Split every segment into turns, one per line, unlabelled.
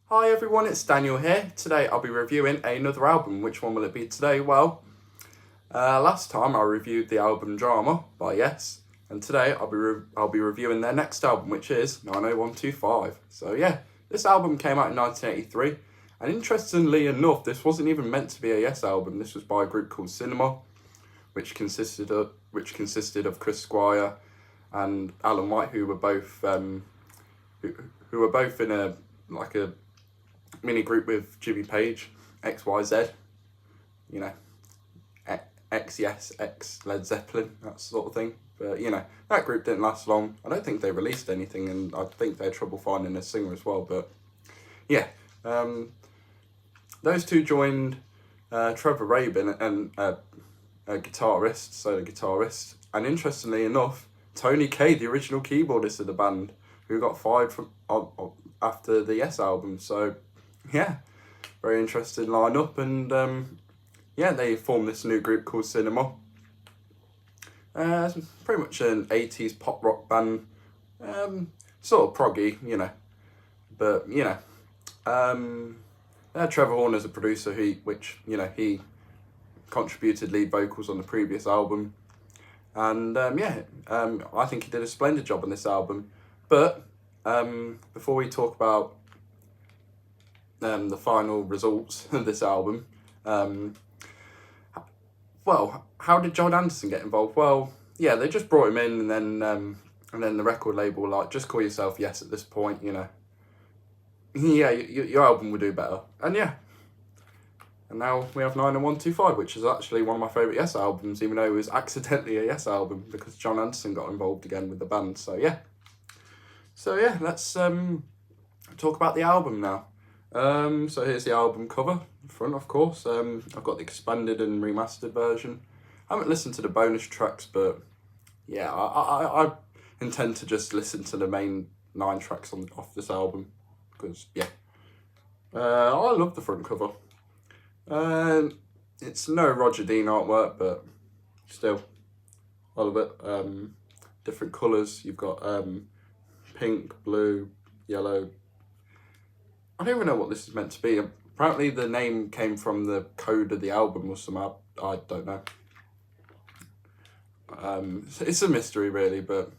Hi everyone, it's Daniel here. Today I'll be reviewing another album. Which one will it be today? Well, last time I reviewed the album Drama by Yes, and today I'll be reviewing their next album, which is 90125. So yeah, this album came out in 1983, and interestingly enough, this wasn't even meant to be a Yes album. This was by a group called Cinema, which consisted of Chris Squire and Alan White, who were both who were both in a mini group with Jimmy Page, XYZ, you know, X Yes, X Led Zeppelin, that sort of thing. But you know, that group didn't last long. I don't think they released anything, and I think they had trouble finding a singer as well. But yeah, those two joined Trevor Rabin and a guitarist, solo guitarist, and interestingly enough, Tony Kaye, the original keyboardist of the band, who got fired from after the Yes album. So yeah, very interesting lineup, and yeah, they formed this new group called Cinema. It's pretty much an 80s pop rock band, sort of proggy, you know, but you know, they had Trevor Horn as a producer, he contributed lead vocals on the previous album, and I think he did a splendid job on this album. But before we talk about the final results of this album, well, how did John Anderson get involved? Well, yeah, they just brought him in, and then the record label were like, just call yourself Yes at this point, you know. Yeah, your album will do better, and yeah. And now we have 90125, which is actually one of my favourite Yes albums, even though it was accidentally a Yes album because John Anderson got involved again with the band. So yeah, let's talk about the album now. So here's the album cover, front of course. I've got the expanded and remastered version. I haven't listened to the bonus tracks, but yeah, I intend to just listen to the main 9 tracks off this album because yeah, I love the front cover. It's no Roger Dean artwork, but still, I love it. Different colours. You've got pink, blue, yellow. I don't even know what this is meant to be. Apparently the name came from the code of the album or something. I don't know. It's a mystery really, but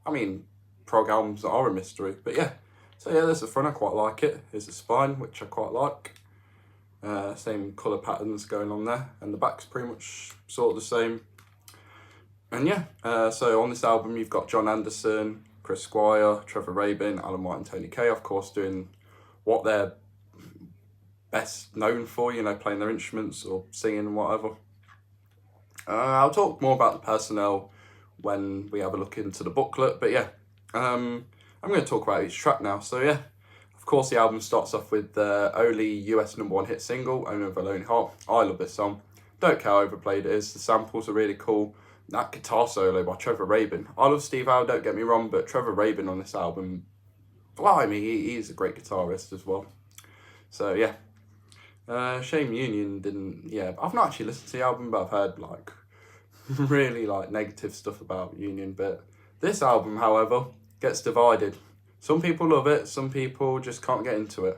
I mean, prog albums are a mystery. But yeah, so yeah, there's the front, I quite like it. Here's the spine, which I quite like. Same colour patterns going on there, and the back's pretty much sort of the same. And yeah, so on this album you've got John Anderson, Chris Squire, Trevor Rabin, Alan White and Tony Kaye, of course, doing what they're best known for, you know, playing their instruments or singing and whatever. I'll talk more about the personnel when we have a look into the booklet, but yeah, I'm going to talk about each track now. So yeah, of course the album starts off with the only US #1 hit single, Owner of a Lonely Heart. I love this song. Don't care how overplayed it is, the samples are really cool. That guitar solo by Trevor Rabin. I love Steve Howe, don't get me wrong, but Trevor Rabin on this album, well, I mean, he's a great guitarist as well. So yeah, Shame Union didn't. Yeah, I've not actually listened to the album, but I've heard like really like negative stuff about Union. But this album, however, gets divided. Some people love it, some people just can't get into it.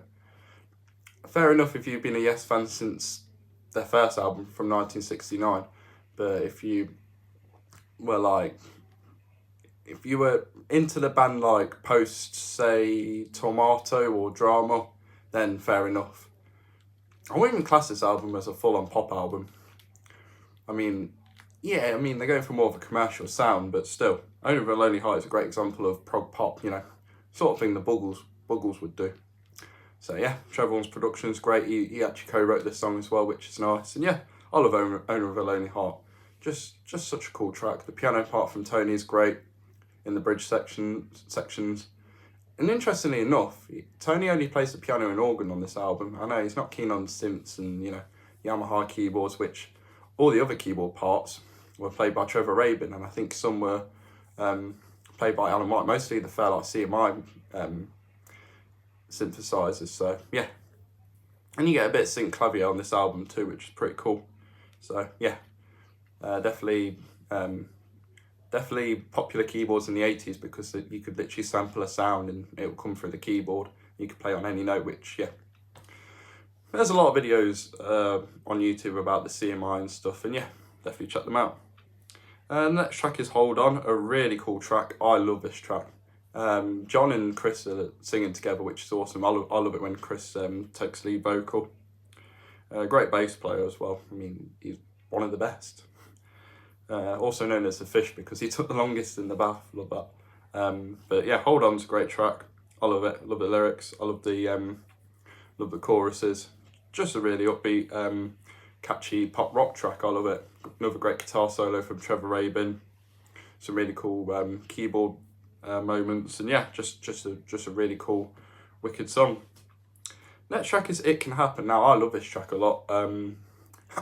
Fair enough if you've been a Yes fan since their first album from 1969, but if you were into the band like post, say, Tomato or Drama, then fair enough. I wouldn't even class this album as a full-on pop album. I mean, yeah, they're going for more of a commercial sound, but still, Owner of a Lonely Heart is a great example of prog pop, you know, sort of thing the Buggles would do. So yeah, Trevor Horn's production is great. He actually co-wrote this song as well, which is nice. And yeah, I love Owner of a Lonely Heart. Just such a cool track. The piano part from Tony is great in the bridge sections. And interestingly enough, Tony only plays the piano and organ on this album. I know he's not keen on synths and, you know, Yamaha keyboards, which all the other keyboard parts were played by Trevor Rabin, and I think some were played by Alan White, mostly the Fairlight CMI synthesizers. So yeah, and you get a bit of synclavier on this album too, which is pretty cool. So yeah, definitely popular keyboards in the 80s because you could literally sample a sound and it will come through the keyboard. you can play on any note, which, yeah. There's a lot of videos on YouTube about the CMI and stuff, and yeah, definitely check them out. The next track is Hold On, a really cool track. I love this track. John and Chris are singing together, which is awesome. I love it when Chris takes lead vocal. Great bass player as well. I mean, he's one of the best. Also known as the Fish because he took the longest in the bath. Love that. But yeah, Hold On's a great track. I love it. Love the lyrics. I love the choruses. Just a really upbeat, catchy pop rock track. I love it. Another great guitar solo from Trevor Rabin. Some really cool keyboard moments, and yeah, just a really cool, wicked song. Next track is It Can Happen. Now, I love this track a lot. I'm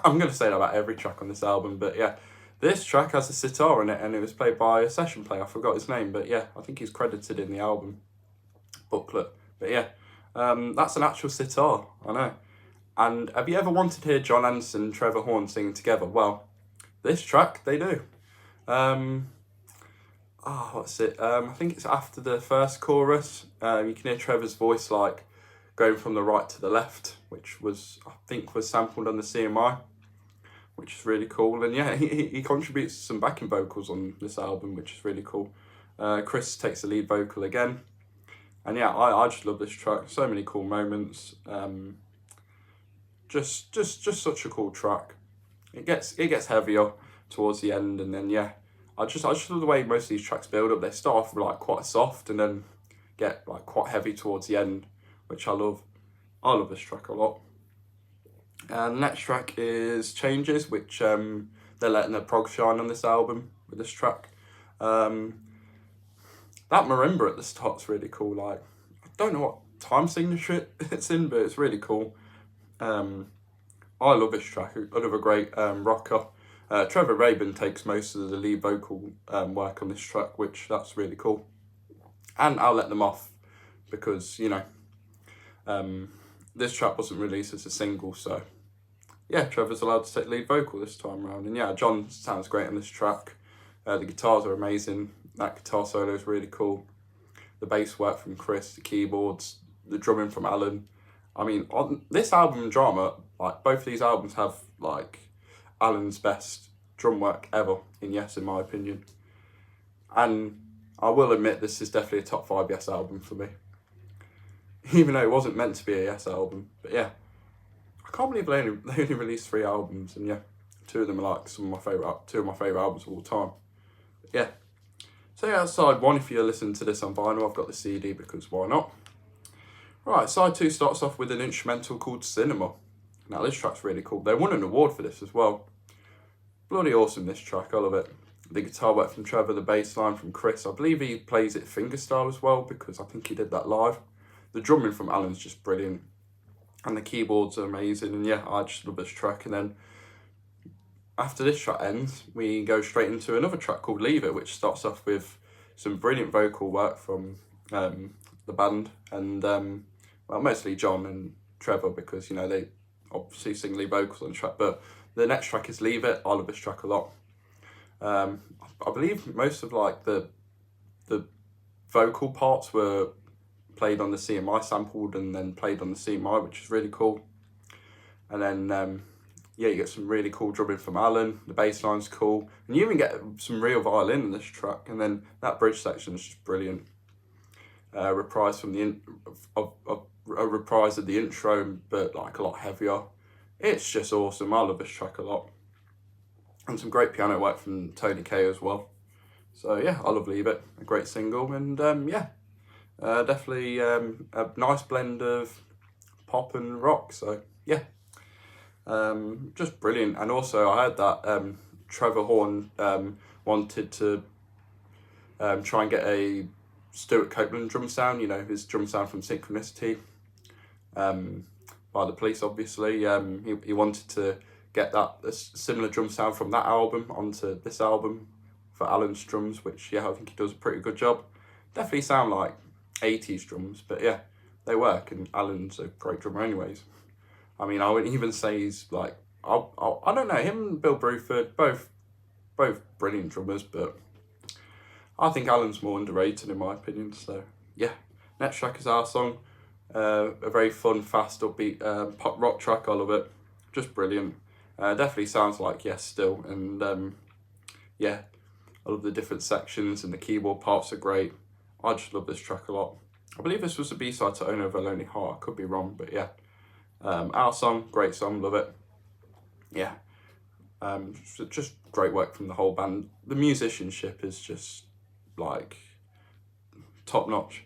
going to say that about every track on this album, but yeah, this track has a sitar in it, and it was played by a session player. I forgot his name, but yeah, I think he's credited in the album booklet. But yeah, that's an actual sitar, I know. And have you ever wanted to hear Jon Anderson and Trevor Horn singing together? Well, this track, they do. What's it? I think it's after the first chorus. You can hear Trevor's voice like going from the right to the left, which I think was sampled on the CMI, which is really cool. And yeah, he contributes some backing vocals on this album, which is really cool. Chris takes the lead vocal again. And yeah, I just love this track. So many cool moments. Just such a cool track. It gets heavier towards the end, and then yeah, I just love the way most of these tracks build up. They start off like quite soft and then get like quite heavy towards the end, which I love. I love this track a lot. And the next track is Changes, which they're letting the prog shine on this album with this track. That marimba at the start's really cool. Like, I don't know what time signature it's in, but it's really cool. I love this track. Another great rocker. Trevor Rabin takes most of the lead vocal work on this track, which that's really cool. And I'll let them off because, you know, this track wasn't released as a single, so yeah, Trevor's allowed to take lead vocal this time around. And yeah, John sounds great on this track. The guitars are amazing. That guitar solo is really cool. The bass work from Chris, the keyboards, the drumming from Alan. I mean, on this album, Drama, like both of these albums have like Alan's best drum work ever in Yes, in my opinion. And I will admit this is definitely a top 5 Yes album for me. Even though it wasn't meant to be a Yes album. But yeah, I can't believe they only released 3 albums, and yeah, 2 of them are like two of my favourite albums of all time. But yeah. So yeah, that's side 1. If you're listening to this on vinyl, I've got the CD because why not? Right, side 2 starts off with an instrumental called Cinema. Now this track's really cool. They won an award for this as well. Bloody awesome, this track, I love it. The guitar work from Trevor, the bass line from Chris. I believe he plays it fingerstyle as well because I think he did that live. The drumming from Alan's just brilliant. And the keyboards are amazing. And yeah, I just love this track. And then after this track ends, we go straight into another track called Leave It, which starts off with some brilliant vocal work from the band. And well, mostly John and Trevor because, you know, they obviously sing lead vocals on the track. But the next track is Leave It. I love this track a lot. I believe most of like the vocal parts were played on the CMI, sampled and then played on the CMI, which is really cool. And then yeah, you get some really cool drumming from Alan. The bass line's cool, and you even get some real violin in this track. And then that bridge section is just brilliant. Reprise from a reprise of the intro, but like a lot heavier. It's just awesome. I love this track a lot. And some great piano work from Tony Kaye as well. So yeah, I love Leave It, a great single, and yeah, definitely a nice blend of pop and rock. So yeah, just brilliant. And also I heard that Trevor Horn wanted to try and get a Stuart Copeland drum sound, you know, his drum sound from Synchronicity, by the Police obviously. He wanted to get a similar drum sound from that album onto this album for Alan's drums, which yeah, I think he does a pretty good job. Definitely sound like 80s drums, but yeah, they work, and Alan's a great drummer anyways. I mean, I wouldn't even say he's like, I don't know, him and Bill Bruford, both brilliant drummers, but I think Alan's more underrated in my opinion. So yeah, next track is our song, A very fun, fast, upbeat pop rock track. I love it. Just brilliant. Definitely sounds like Yes still, and yeah, I love the different sections and the keyboard parts are great. I just love this track a lot. I believe this was a B-side to Owner of a Lonely Heart. I could be wrong, but yeah. Our song, great song, love it. Yeah. Just great work from the whole band. The musicianship is just like top notch.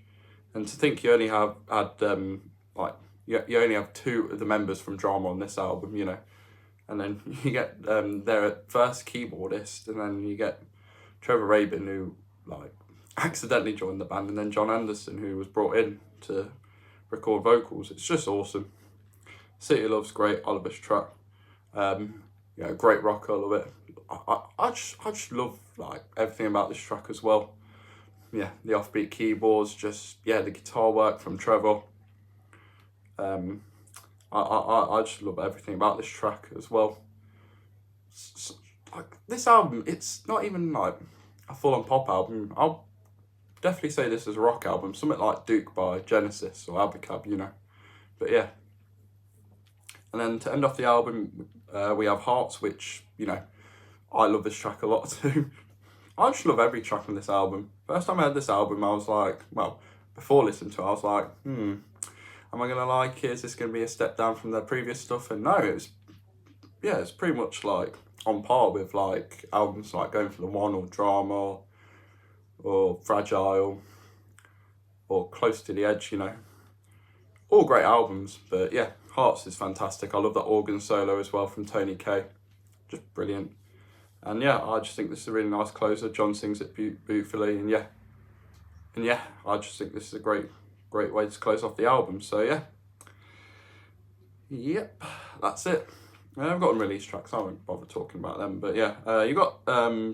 And to think you only have had like you only have two of the members from Drama on this album, you know, and then you get their first keyboardist, and then you get Trevor Rabin, who like accidentally joined the band, and then John Anderson, who was brought in to record vocals. It's just awesome. City of Love's great. Oliver's track, you know, great rock. I love it. I just love like everything about this track as well. Yeah, the offbeat keyboards, just yeah, the guitar work from Trevor. I just love everything about this track as well. Like this album, it's not even like a full-on pop album. I'll definitely say this is a rock album, something like Duke by Genesis or Abacab, you know. But yeah. And then to end off the album, we have Hearts, which, you know, I love this track a lot too. I just love every track on this album. First time I heard this album, I was like, well, before listening to it, I was like, am I going to like it? Is this going to be a step down from their previous stuff? And no, it's pretty much like on par with like albums like Going for the One or Drama or Fragile or Close to the Edge, you know. All great albums, but yeah, Hearts is fantastic. I love that organ solo as well from Tony Kaye. Just brilliant. And yeah, I just think this is a really nice closer. John sings it beautifully, and yeah, I just think this is a great way to close off the album. So yeah, yep, that's it. I've got unreleased tracks. I won't bother talking about them, but yeah, you got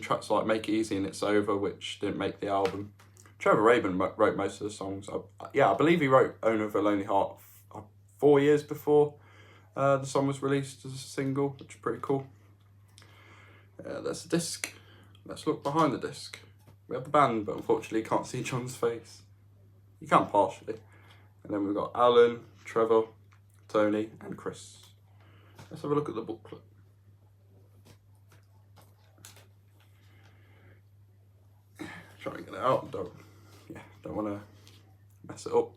tracks like Make It Easy and It's Over, which didn't make the album. Trevor Rabin wrote most of the songs. I believe he wrote Owner of a Lonely Heart 4 years before the song was released as a single, which is pretty cool. There's the disc. Let's look behind the disc. We have the band, but unfortunately you can't see John's face. You can partially. And then we've got Alan, Trevor, Tony, and Chris. Let's have a look at the booklet. Try and get it out. Don't want to mess it up.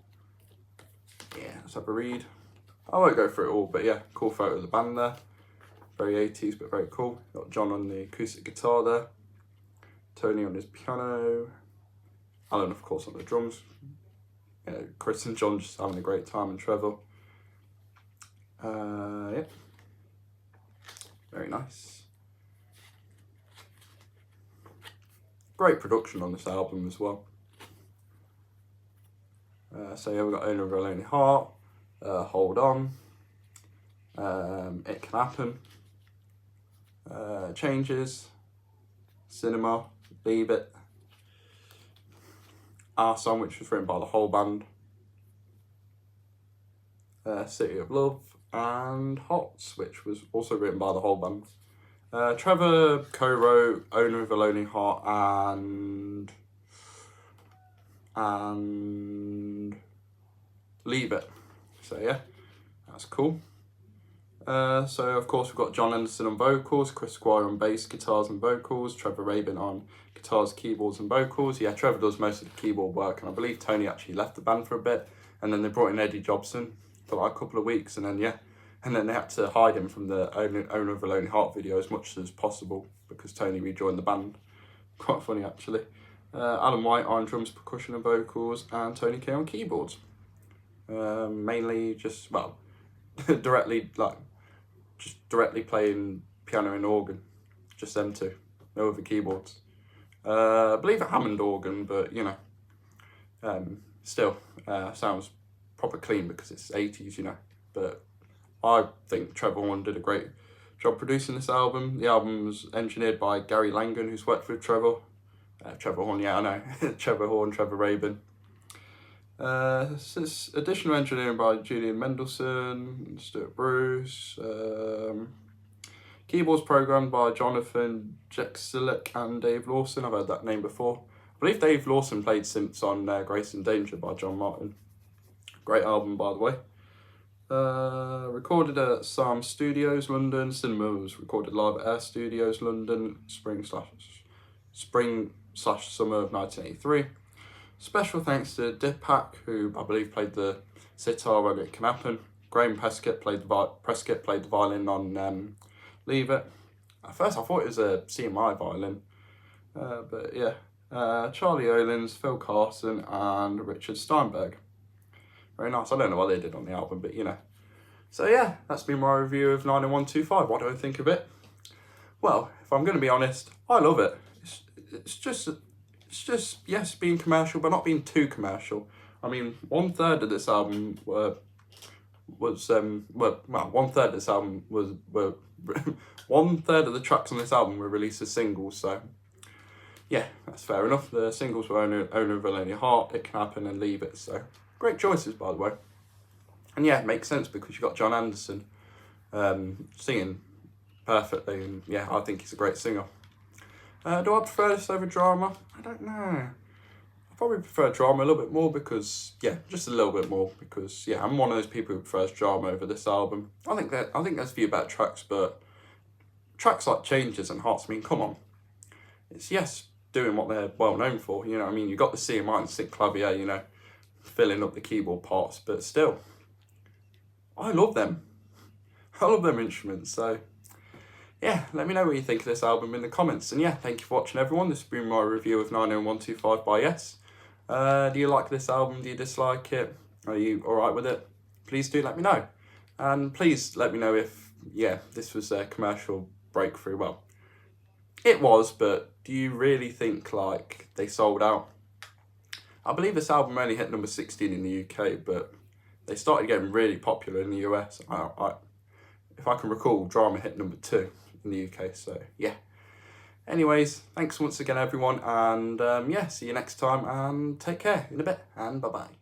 Yeah, let's have a read. I won't go through it all, but yeah, cool photo of the band there. Very 80s, but very cool. Got John on the acoustic guitar there. Tony on his piano. Alan, of course, on the drums. You know, Chris and John just having a great time, and Trevor. Yeah. Very nice. Great production on this album as well. So yeah, we've got Owner of a Lonely Heart, Hold On, It Can Happen, Changes, Cinema, Leave It, Our Song, which was written by the whole band, City of Love, and Hots, which was also written by the whole band. Trevor co-wrote Owner of a Lonely Heart and Leave It. So yeah, that's cool. So of course we've got John Anderson on vocals, Chris Squire on bass, guitars and vocals, Trevor Rabin on guitars, keyboards and vocals. Yeah, Trevor does most of the keyboard work, and I believe Tony actually left the band for a bit, and then they brought in Eddie Jobson for like a couple of weeks, and then they had to hide him from the Owner of a Lonely Heart video as much as possible because Tony rejoined the band. Quite funny actually. Alan White on drums, percussion and vocals, and Tony Kaye on keyboards. Mainly just, well, directly playing piano and organ. Just them two. No other keyboards. I believe a Hammond organ, but you know, still sounds proper clean because it's 80s, you know. But I think Trevor Horn did a great job producing this album. The album was engineered by Gary Langan, who's worked with Trevor. Trevor Horn, yeah, I know. Trevor Horn, Trevor Rabin. This is additional engineering by Julian Mendelson, Stuart Bruce. Keyboards programmed by Jonathan Jeksilic and Dave Lawson. I've heard that name before. I believe Dave Lawson played synths on Grace and Danger by John Martin. Great album, by the way. Recorded at Psalm Studios, London. Cinema was recorded live at Air Studios, London, spring/summer of 1983. Special thanks to Dipak, who I believe played the sitar when It Can Happen. Graham Prescott played the violin on Leave It. At first I thought it was a CMI violin, but yeah. Charlie Owens, Phil Carson and Richard Steinberg. Very nice. I don't know what they did on the album, but you know. So yeah, that's been my review of 90125. What do I think of it? Well, if I'm going to be honest, I love it. It's just yes, being commercial, but not being too commercial. I mean, 1/3 of this album were 1/3 of this album were 1/3 of the tracks on this album were released as singles. So yeah, that's fair enough. The singles were Owner of a Lonely Heart, It Can Happen, and Leave It. So great choices, by the way. And yeah, it makes sense because you've got John Anderson singing perfectly, and yeah, I think he's a great singer. Do I prefer this over Drama? I don't know. I probably prefer Drama a little bit more because, yeah, just a little bit more because, yeah, I'm one of those people who prefers Drama over this album. I think there's a few better tracks, but tracks like Changes and Hearts, I mean, come on. It's, yes, doing what they're well known for, you know what I mean? You've got the CMI and Sync Clavier, you know, filling up the keyboard parts, but still, I love them. I love them instruments, so yeah, let me know what you think of this album in the comments. And yeah, thank you for watching, everyone. This has been my review of 90125 by Yes. Do you like this album? Do you dislike it? Are you alright with it? Please do let me know. And please let me know if, yeah, this was a commercial breakthrough. Well, it was, but do you really think, like, they sold out? I believe this album only hit number 16 in the UK, but they started getting really popular in the US. If I can recall, Drama hit number 2 in the UK, so yeah. Anyways, thanks once again, everyone, and yeah, see you next time, and take care in a bit, and bye-bye.